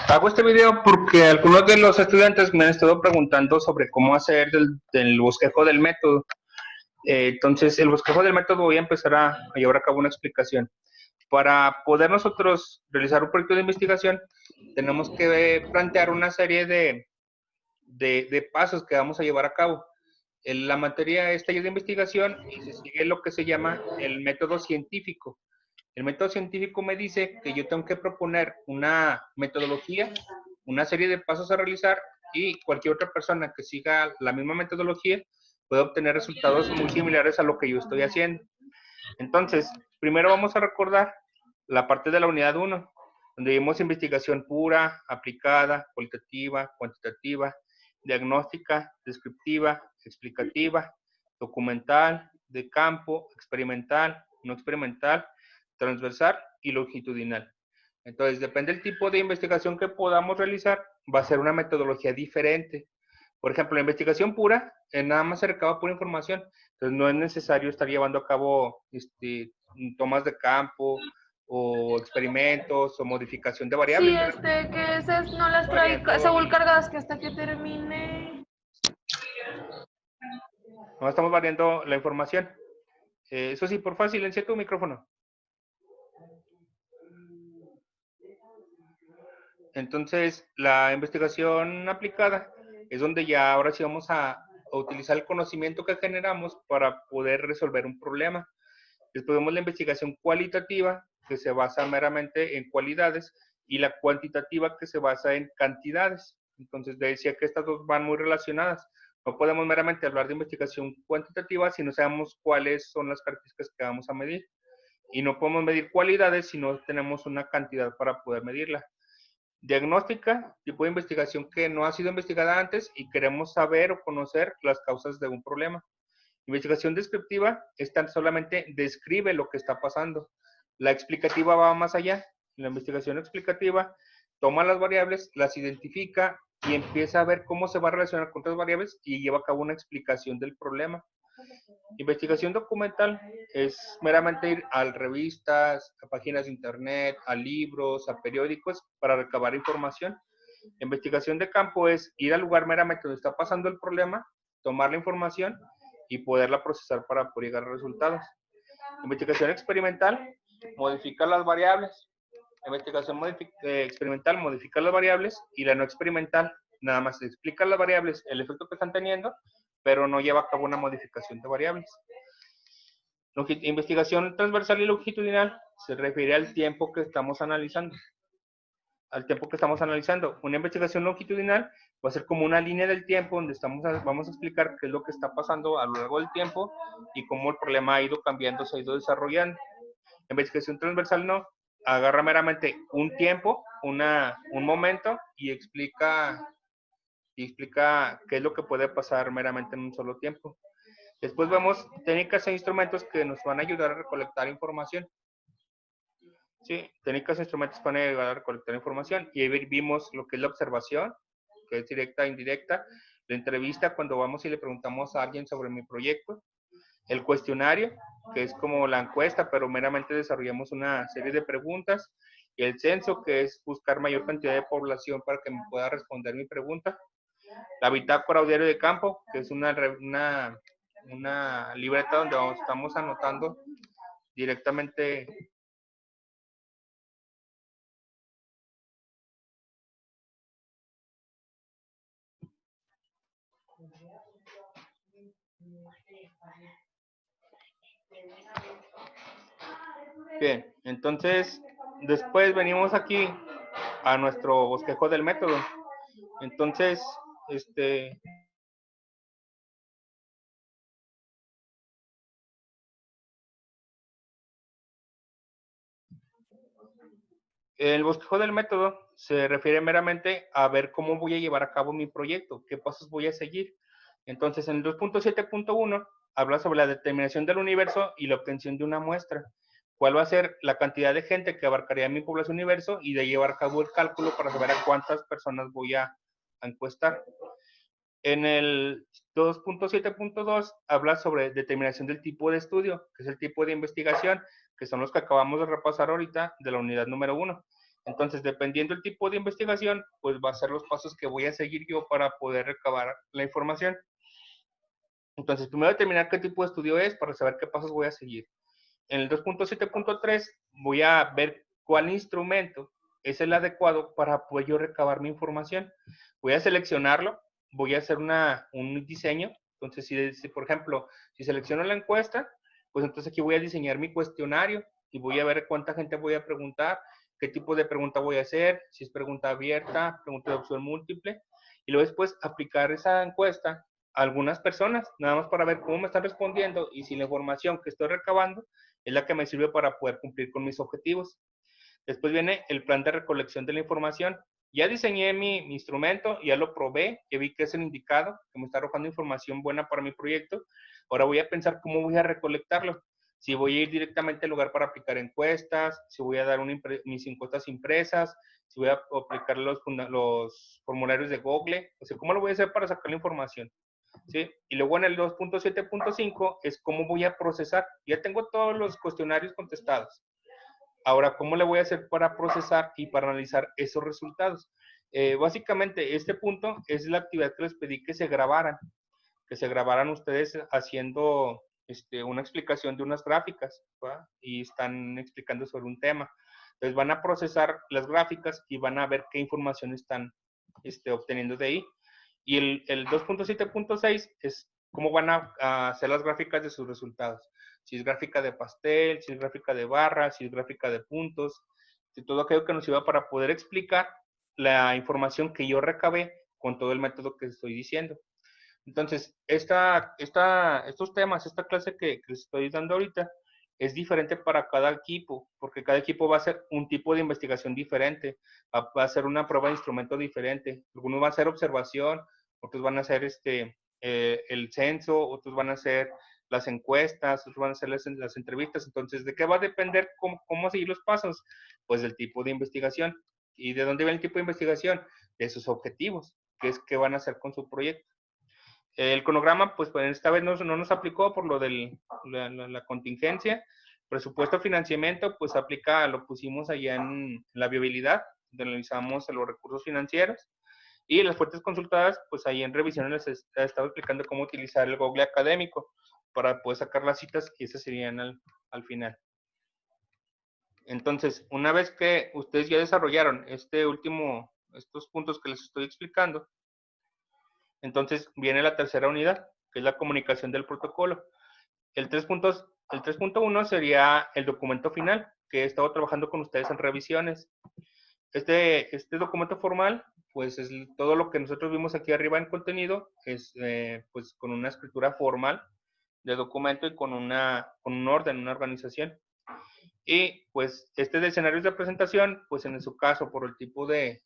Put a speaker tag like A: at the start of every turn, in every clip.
A: Hago este video porque algunos de los estudiantes me han estado preguntando sobre cómo hacer del bosquejo del método. Entonces, el bosquejo del método voy a empezar a llevar a cabo una explicación. Para poder nosotros realizar un proyecto de investigación, tenemos que plantear una serie de pasos que vamos a llevar a cabo. La materia es taller de investigación y se sigue lo que se llama el método científico. El método científico me dice que yo tengo que proponer una metodología, una serie de pasos a realizar y cualquier otra persona que siga la misma metodología puede obtener resultados muy similares a lo que yo estoy haciendo. Entonces, primero vamos a recordar la parte de la unidad 1, donde vimos investigación pura, aplicada, cualitativa, cuantitativa, diagnóstica, descriptiva, explicativa, documental, de campo, experimental, no experimental, transversal y longitudinal. Entonces, depende del tipo de investigación que podamos realizar, va a ser una metodología diferente. Por ejemplo, la investigación pura, nada más se recaba pura información, entonces no es necesario estar llevando a cabo tomas de campo o experimentos o modificación de variables.
B: Sí, que esas no las trae Saúl cargadas que hasta que termine.
A: No estamos variando la información. Eso sí, por favor, silencia tu micrófono. Entonces, la investigación aplicada es donde ya ahora sí vamos a utilizar el conocimiento que generamos para poder resolver un problema. Después vemos la investigación cualitativa, que se basa meramente en cualidades, y la cuantitativa, que se basa en cantidades. Entonces, decía que estas dos van muy relacionadas. No podemos meramente hablar de investigación cuantitativa si no sabemos cuáles son las características que vamos a medir. Y no podemos medir cualidades si no tenemos una cantidad para poder medirla. Diagnóstica, tipo de investigación que no ha sido investigada antes y queremos saber o conocer las causas de un problema. Investigación descriptiva, esta solamente describe lo que está pasando. La explicativa va más allá. La investigación explicativa toma las variables, las identifica y empieza a ver cómo se va a relacionar con otras variables y lleva a cabo una explicación del problema. Investigación documental es meramente ir a revistas, a páginas de internet, a libros, a periódicos para recabar información. Investigación de campo es ir al lugar meramente donde está pasando el problema, tomar la información y poderla procesar para poder llegar a resultados. Investigación experimental modifica las variables. Investigación experimental modifica las variables y la no experimental nada más explica las variables, el efecto que están teniendo, pero no lleva a cabo una modificación de variables. Investigación transversal y longitudinal se refiere al tiempo que estamos analizando. Una investigación longitudinal va a ser como una línea del tiempo donde vamos a explicar qué es lo que está pasando a lo largo del tiempo y cómo el problema ha ido cambiando, se ha ido desarrollando. Investigación transversal no, agarra meramente un tiempo, un momento y explica qué es lo que puede pasar meramente en un solo tiempo. Después vemos técnicas e instrumentos que nos van a ayudar a recolectar información. Sí, técnicas e instrumentos van a ayudar a recolectar información. Y ahí vimos lo que es la observación, que es directa e indirecta. La entrevista, cuando vamos y le preguntamos a alguien sobre mi proyecto. El cuestionario, que es como la encuesta, pero meramente desarrollamos una serie de preguntas. Y el censo, que es buscar mayor cantidad de población para que me pueda responder mi pregunta. La bitácora o diario de campo, que es una libreta donde estamos anotando directamente. Bien, entonces después venimos aquí a nuestro bosquejo del método. Entonces, el bosquejo del método se refiere meramente a ver cómo voy a llevar a cabo mi proyecto, qué pasos voy a seguir. Entonces, en el 2.7.1 habla sobre la determinación del universo y la obtención de una muestra. cuál va a ser la cantidad de gente que abarcaría mi población universo y de llevar a cabo el cálculo para saber a cuántas personas voy a encuestar. En el 2.7.2 habla sobre determinación del tipo de estudio, que es el tipo de investigación, que son los que acabamos de repasar ahorita de la unidad número 1. Entonces, dependiendo del tipo de investigación, pues va a ser los pasos que voy a seguir yo para poder recabar la información. Entonces, primero determinar qué tipo de estudio es para saber qué pasos voy a seguir. En el 2.7.3 voy a ver cuál instrumento es el adecuado para poder yo recabar mi información. Voy a seleccionarlo, voy a hacer un diseño. Entonces, si, por ejemplo, si selecciono la encuesta, pues entonces aquí voy a diseñar mi cuestionario y voy a ver cuánta gente voy a preguntar, qué tipo de pregunta voy a hacer, si es pregunta abierta, pregunta de opción múltiple, y luego después aplicar esa encuesta a algunas personas, nada más para ver cómo me están respondiendo y si la información que estoy recabando es la que me sirve para poder cumplir con mis objetivos. Después viene el plan de recolección de la información. Ya diseñé mi instrumento, ya lo probé, ya vi que es el indicado, que me está arrojando información buena para mi proyecto. Ahora voy a pensar cómo voy a recolectarlo. Si voy a ir directamente al lugar para aplicar encuestas, si voy a dar mis encuestas impresas, si voy a aplicar los formularios de Google, o sea, cómo lo voy a hacer para sacar la información. ¿Sí? Y luego en el 2.7.5 es cómo voy a procesar. Ya tengo todos los cuestionarios contestados. Ahora, ¿cómo le voy a hacer para procesar y para analizar esos resultados? Básicamente, este punto es la actividad que les pedí que se grabaran ustedes haciendo una explicación de unas gráficas, ¿va? Y están explicando sobre un tema. Entonces van a procesar las gráficas y van a ver qué información están obteniendo de ahí. Y el 2.7.6 es cómo van a hacer las gráficas de sus resultados. Si es gráfica de pastel, si es gráfica de barras, si es gráfica de puntos, de todo aquello que nos sirva para poder explicar la información que yo recabé con todo el método que estoy diciendo. Entonces, estos temas, esta clase que les estoy dando ahorita, es diferente para cada equipo, porque cada equipo va a hacer un tipo de investigación diferente, va a hacer una prueba de instrumento diferente. Algunos van a hacer observación, otros van a hacer el censo, otros van a hacer las encuestas, otros van a hacer las entrevistas. Entonces, ¿de qué va a depender cómo seguir los pasos? Pues del tipo de investigación. ¿Y de dónde viene el tipo de investigación? De sus objetivos, que es qué van a hacer con su proyecto. El cronograma, pues esta vez no nos aplicó por lo de la contingencia. Presupuesto financiamiento, pues aplica, lo pusimos allá en la viabilidad, donde analizamos los recursos financieros. Y las fuentes consultadas, pues ahí en revisiones les he estado explicando cómo utilizar el Google académico para poder sacar las citas y esas serían al final. Entonces, una vez que ustedes ya desarrollaron estos puntos que les estoy explicando, entonces viene la tercera unidad, que es la comunicación del protocolo. El 3.1 sería el documento final, que he estado trabajando con ustedes en revisiones. Este documento formal, pues es todo lo que nosotros vimos aquí arriba en contenido, es pues con una escritura formal de documento y con un orden, una organización. Y pues de escenarios de presentación, pues en su caso, por el tipo pues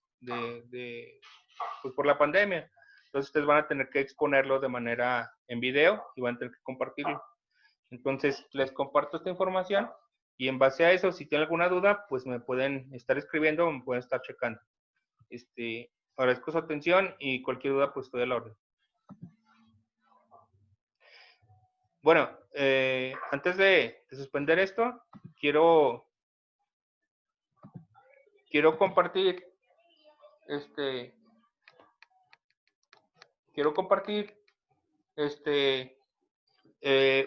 A: por la pandemia, entonces ustedes van a tener que exponerlo de manera en video y van a tener que compartirlo. Entonces les comparto esta información y en base a eso, si tienen alguna duda, pues me pueden estar escribiendo o me pueden estar checando. Agradezco su atención y cualquier duda, pues estoy a la orden. Bueno, antes de suspender esto, quiero compartir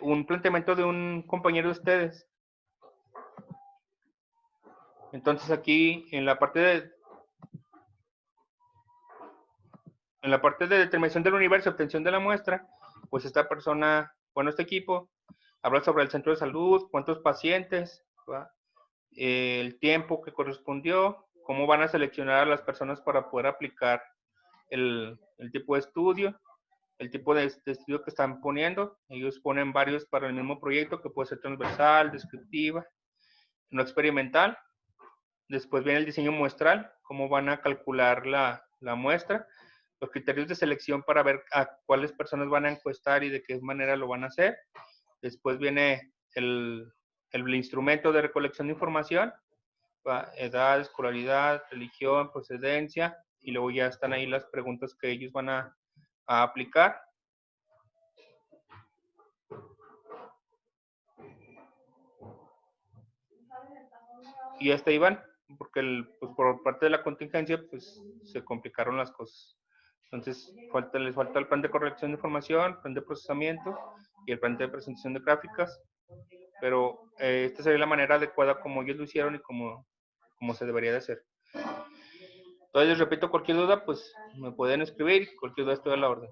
A: un planteamiento de un compañero de ustedes. Entonces aquí en la parte de determinación del universo, obtención de la muestra, pues esta persona, este equipo, habla sobre el centro de salud, cuántos pacientes, el tiempo que correspondió, cómo van a seleccionar a las personas para poder aplicar el tipo de estudio, el tipo de estudio que están poniendo. Ellos ponen varios para el mismo proyecto, que puede ser transversal, descriptiva, no experimental. Después viene el diseño muestral, cómo van a calcular la muestra, los criterios de selección para ver a cuáles personas van a encuestar y de qué manera lo van a hacer. Después viene el el instrumento de recolección de información, edad, escolaridad, religión, procedencia, y luego ya están ahí las preguntas que ellos van a aplicar. Y hasta ahí van, porque pues por parte de la contingencia pues se complicaron las cosas. Entonces les falta el plan de corrección de información, plan de procesamiento y el plan de presentación de gráficas, pero esta sería la manera adecuada como ellos lo hicieron y como se debería de hacer. Entonces les repito, cualquier duda pues me pueden escribir, cualquier duda estoy a la orden.